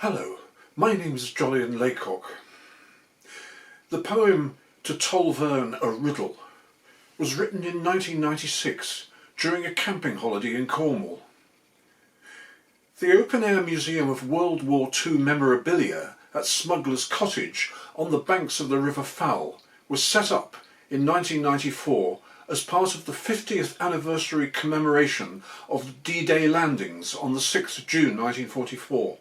Hello, my name is Jolyon Laycock. The poem To Tolverne, a Riddle was written in 1996 during a camping holiday in Cornwall. The open-air museum of World War II memorabilia at Smuggler's Cottage on the banks of the River Fowl was set up in 1994 as part of the 50th anniversary commemoration of the D-Day landings on the 6th of June 1944.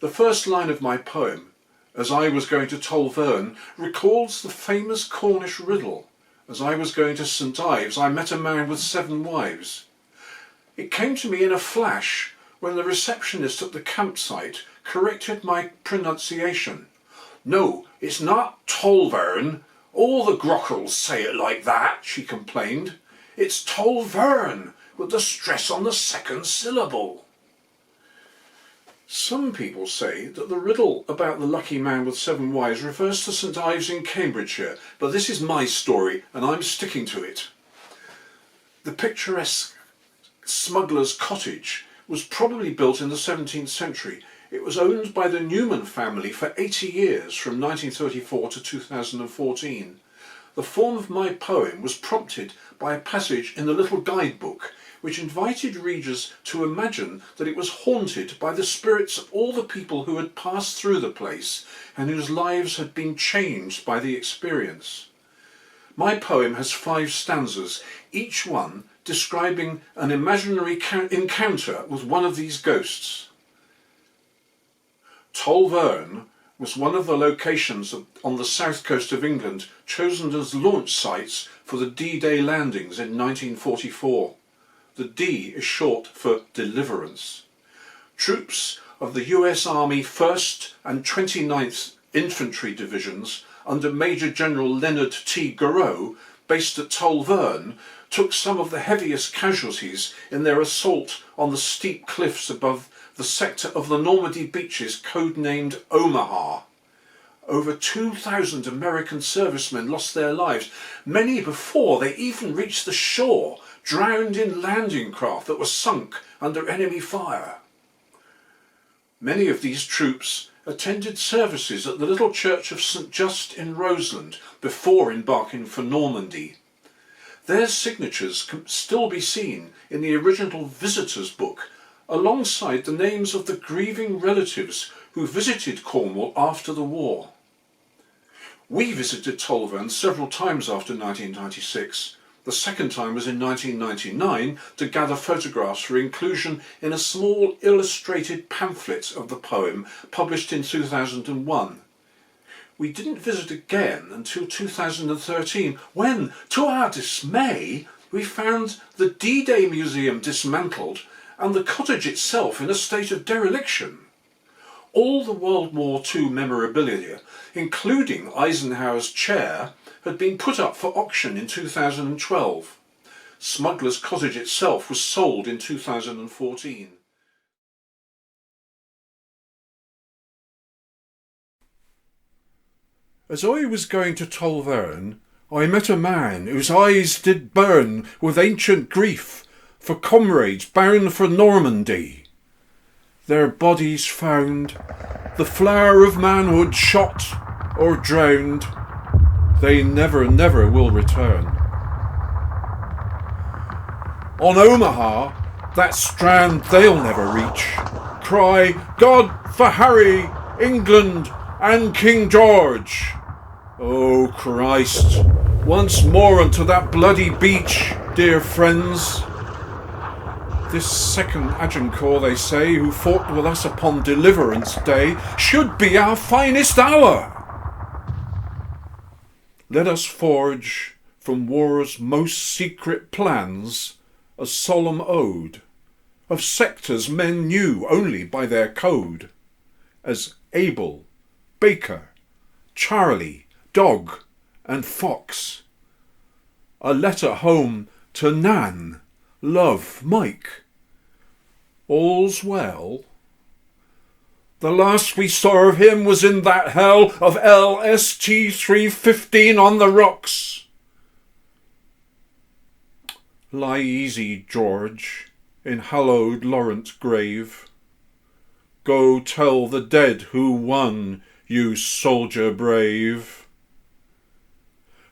The first line of my poem, As I was going to Tolverne, recalls the famous Cornish riddle, As I was going to St Ives, I met a man with 7 wives. It came to me in a flash when the receptionist at the campsite corrected my pronunciation. No, it's not Tolverne. All the grockles say it like that, she complained. It's Tolverne, with the stress on the second syllable. Some people say that the riddle about the lucky man with 7 wives refers to St Ives in Cambridgeshire, but this is my story and I'm sticking to it. The picturesque Smuggler's Cottage was probably built in the 17th century. It was owned by the Newman family for 80 years, from 1934 to 2014. The form of my poem was prompted by a passage in the little guidebook which invited readers to imagine that it was haunted by the spirits of all the people who had passed through the place and whose lives had been changed by the experience. My poem has 5 stanzas, each one describing an imaginary encounter with one of these ghosts. Tolverne was one of the locations on the south coast of England chosen as launch sites for the D-Day landings in 1944. The D is short for Deliverance. Troops of the US Army 1st and 29th Infantry Divisions under Major General Leonard T. Garreau, based at Tolverne, took some of the heaviest casualties in their assault on the steep cliffs above the sector of the Normandy beaches codenamed Omaha. Over 2,000 American servicemen lost their lives, many before they even reached the shore, drowned in landing craft that were sunk under enemy fire. Many of these troops attended services at the little church of St Just in Roseland before embarking for Normandy. Their signatures can still be seen in the original visitors' book, alongside the names of the grieving relatives who visited Cornwall after the war. We visited Tolverne several times after 1996. The second time was in 1999 to gather photographs for inclusion in a small illustrated pamphlet of the poem published in 2001. We didn't visit again until 2013 when, to our dismay, we found the D-Day Museum dismantled and the cottage itself in a state of dereliction. All the World War II memorabilia, including Eisenhower's chair, had been put up for auction in 2012. Smuggler's Cottage itself was sold in 2014. As I was going to Tolverne, I met a man whose eyes did burn with ancient grief for comrades bound for Normandy. Their bodies found, the flower of manhood shot or drowned, they never, never will return. On Omaha, that strand they'll never reach, cry, God for Harry, England and King George. Oh Christ, once more unto that bloody beach, dear friends. This second Agincourt, they say, who fought with us upon Deliverance Day, should be our finest hour. Let us forge from war's most secret plans a solemn ode of sectors men knew only by their code, as Abel, Baker, Charlie, Dog and Fox. A letter home to Nan, Love, Mike. All's well. The last we saw of him was in that hell of LST 315 on the rocks. Lie easy, George, in hallowed Laurent grave. Go tell the dead who won, you soldier brave.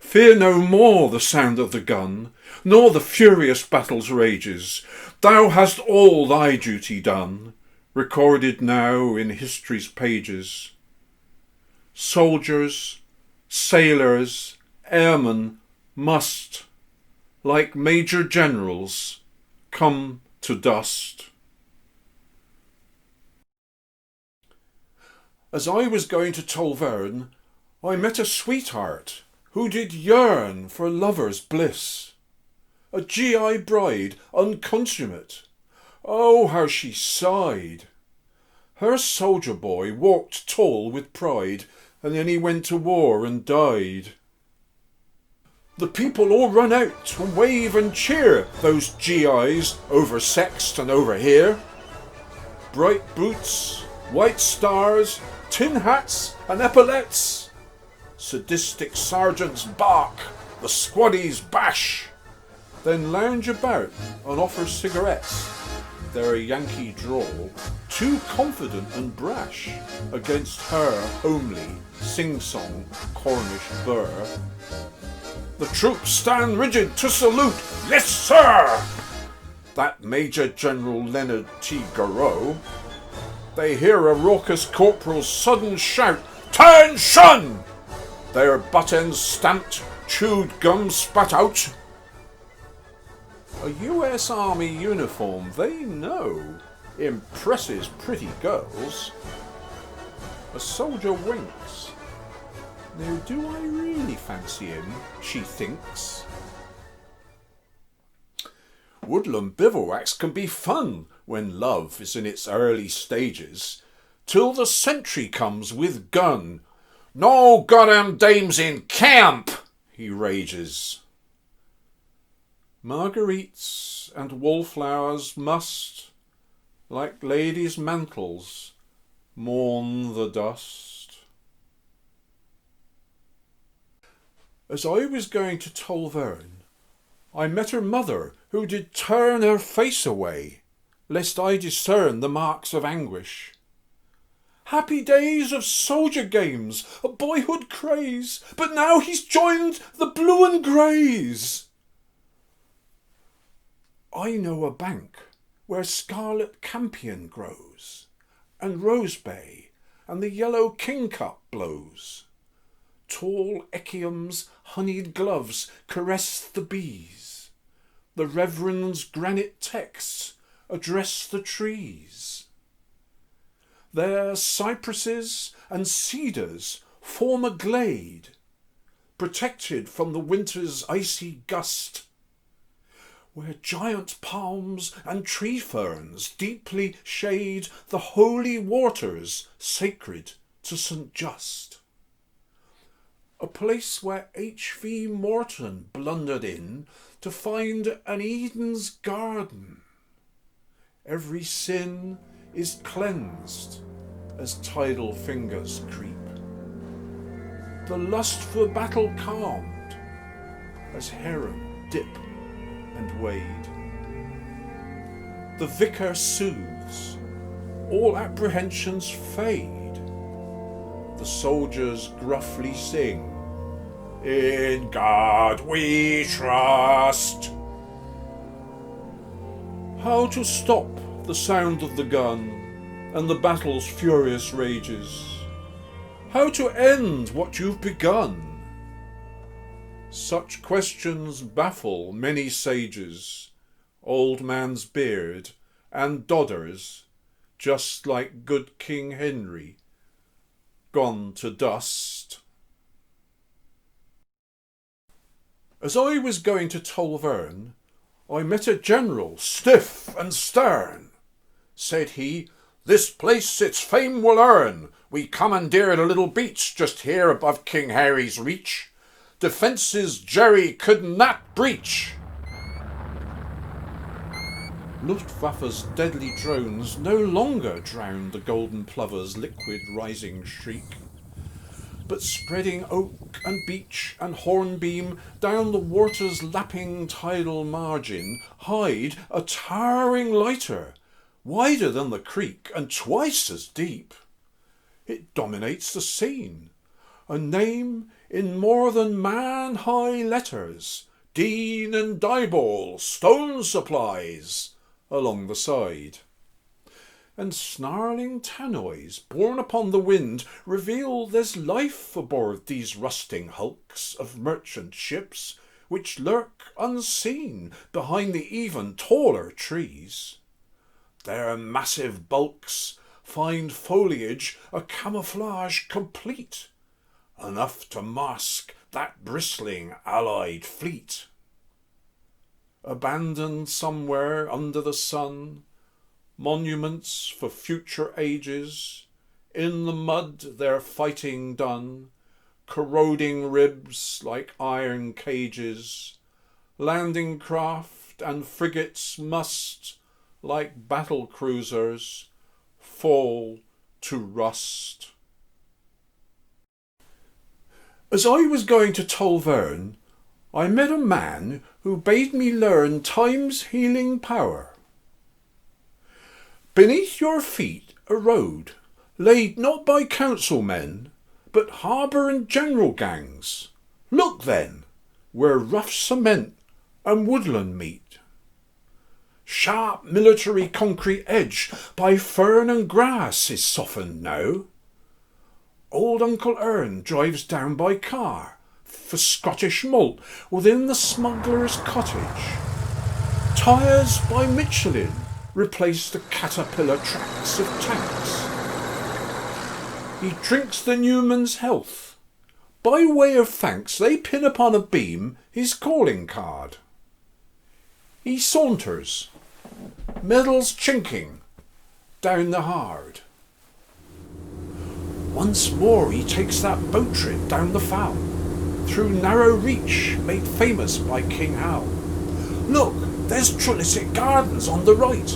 Fear no more the sound of the gun, nor the furious battle's rages. Thou hast all thy duty done, recorded now in history's pages. Soldiers, sailors, airmen must, like major generals, come to dust. As I was going to Tolverne, I met a sweetheart who did yearn for lover's bliss. A GI bride unconsummate, oh how she sighed. Her soldier boy walked tall with pride, and then he went to war and died. The people all run out to wave and cheer those GIs oversexed and over here. Bright boots, white stars, tin hats and epaulets. Sadistic sergeants bark, the squaddies bash, then lounge about and offer cigarettes. Their Yankee drawl, too confident and brash against her homely, sing-song Cornish burr. The troops stand rigid to salute, yes sir! That Major General Leonard T. Garreau. They hear a raucous corporal's sudden shout, "'Tention!" Their butt ends stamped, chewed gum spat out. A US Army uniform, they know, impresses pretty girls. A soldier winks. Now do I really fancy him, she thinks. Woodland bivouacs can be fun when love is in its early stages, till the sentry comes with gun. "No goddamn dames in camp!" he rages. Marguerites and wallflowers must, like ladies' mantles, mourn the dust. As I was going to Tolverne, I met her mother, who did turn her face away, lest I discern the marks of anguish. Happy days of soldier games, a boyhood craze, but now he's joined the blue and greys. I know a bank where scarlet campion grows, and rosebay, and the yellow kingcup blows. Tall echium's honeyed gloves caress the bees. The reverend's granite texts address the trees. There cypresses and cedars form a glade, protected from the winter's icy gust, where giant palms and tree ferns deeply shade the holy waters sacred to St. Just. A place where H.V. Morton blundered in to find an Eden's garden. Every sin is cleansed as tidal fingers creep. The lust for battle calmed as heron dip and wade. The vicar soothes, all apprehensions fade. The soldiers gruffly sing, "In God we trust." How to stop the sound of the gun and the battle's furious rages? How to end what you've begun? Such questions baffle many sages, old man's beard and dodders, just like good King Henry, gone to dust. As I was going to Tolverne, I met a general stiff and stern. Said he, "This place its fame will earn. We commandeered a little beach just here above King Harry's reach. Defences Jerry could not breach." Luftwaffe's deadly drones no longer drowned the golden plover's liquid rising shriek, but spreading oak and beech and hornbeam down the water's lapping tidal margin hide a towering lighter wider than the creek and twice as deep. It dominates the scene, a name in more than man-high letters, Dean and Dieball, stone supplies, along the side. And snarling tannoys, borne upon the wind, reveal there's life aboard these rusting hulks of merchant ships, which lurk unseen behind the even taller trees. Their massive bulks find foliage a camouflage complete, enough to mask that bristling allied fleet. Abandoned somewhere under the sun, monuments for future ages, in the mud their fighting done, corroding ribs like iron cages, landing craft and frigates must, like battle cruisers, fall to rust. As I was going to Tolverne, I met a man who bade me learn time's healing power. Beneath your feet a road, laid not by council men, but harbour and general gangs. Look then, where rough cement and woodland meet. Sharp military concrete edge by fern and grass is softened now. Old Uncle Ern drives down by car for Scottish malt within the smuggler's cottage. Tyres by Michelin replace the caterpillar tracks of tanks. He drinks the Newman's health. By way of thanks they pin upon a beam his calling card. He saunters, medals chinking, down the hard. Once more he takes that boat trip down the Fowl, through narrow reach made famous by King Hal. Look, there's Trelliset Gardens on the right,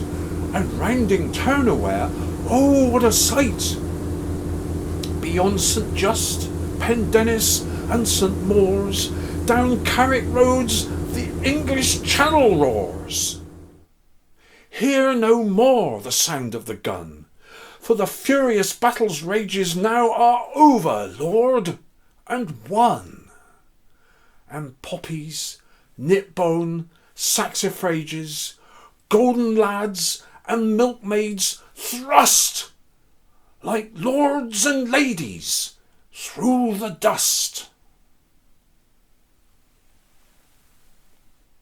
and rounding Turnaware, oh, what a sight! Beyond St Just, Pendennis and St Maur's, down Carrick roads the English Channel roars. Hear no more the sound of the gun, for the furious battle's rages now are over, Lord, and won. And poppies, knitbone, saxifrages, golden lads and milkmaids thrust like lords and ladies through the dust.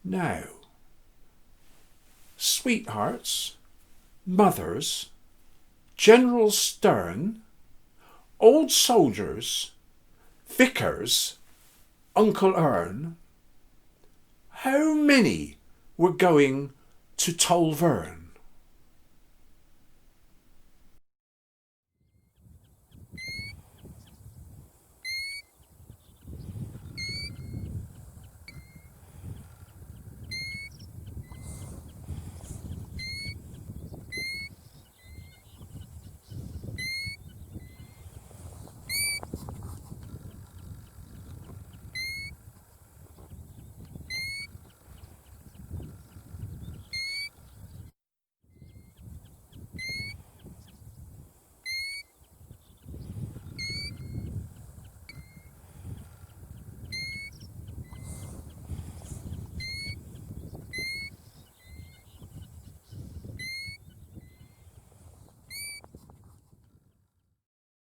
Now, sweethearts, mothers, generals stern, old soldiers, vicars, Uncle Ern, how many were going to Tolverne?